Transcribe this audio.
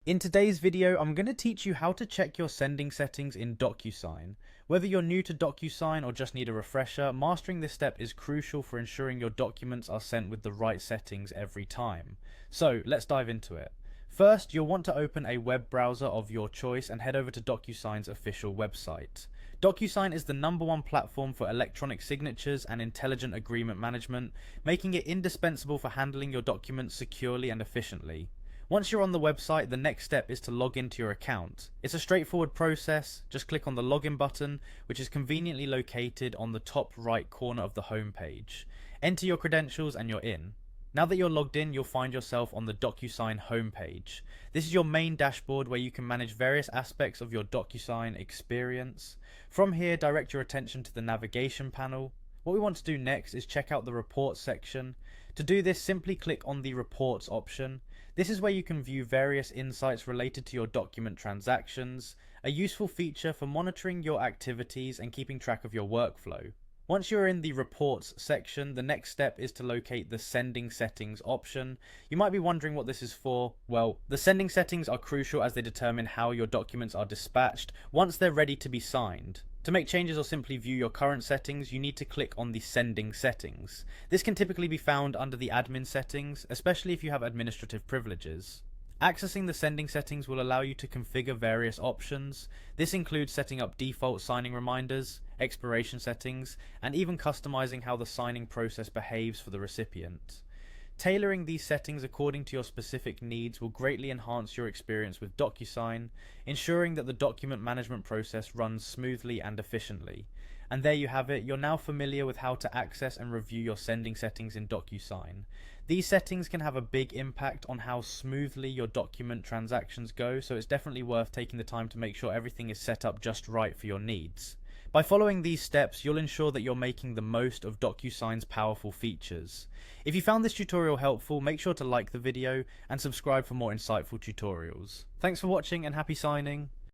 In today's video, I'm going to teach you how to check your sending settings in Docusign. Whether you're new to Docusign or just need a refresher, mastering this step is crucial for ensuring your documents are sent with the right settings every time. So let's dive into it. First, you'll want to open a web browser of your choice and head over to Docusign's official website. Docusign is the #1 platform for electronic signatures and intelligent agreement management, making it indispensable for handling your documents securely and efficiently. Once you're on the website, the next step is to log into your account. It's a straightforward process. Just click on the login button, which is conveniently located on the top right corner of the home page. Enter your credentials and you're in. Now that you're logged in, you'll find yourself on the Docusign homepage. This is your main dashboard where you can manage various aspects of your Docusign experience. From here, direct your attention to the navigation panel. What we want to do next is check out the reports section. To do this, simply click on the reports option. This is where you can view various insights related to your document transactions, a useful feature for monitoring your activities and keeping track of your workflow. Once you're in the reports section, the next step is to locate the sending settings option. You might be wondering what this is for. Well, the sending settings are crucial as they determine how your documents are dispatched once they're ready to be signed. To make changes or simply view your current settings, you need to click on the sending settings. This can typically be found under the admin settings, especially if you have administrative privileges. Accessing the sending settings will allow you to configure various options. This includes setting up default signing reminders, expiration settings, and even customizing how the signing process behaves for the recipient. Tailoring these settings according to your specific needs will greatly enhance your experience with Docusign, ensuring that the document management process runs smoothly and efficiently. And there you have it, you're now familiar with how to access and review your sending settings in Docusign. These settings can have a big impact on how smoothly your document transactions go, so it's definitely worth taking the time to make sure everything is set up just right for your needs. By following these steps, you'll ensure that you're making the most of Docusign's powerful features. If you found this tutorial helpful, make sure to like the video and subscribe for more insightful tutorials. Thanks for watching and happy signing.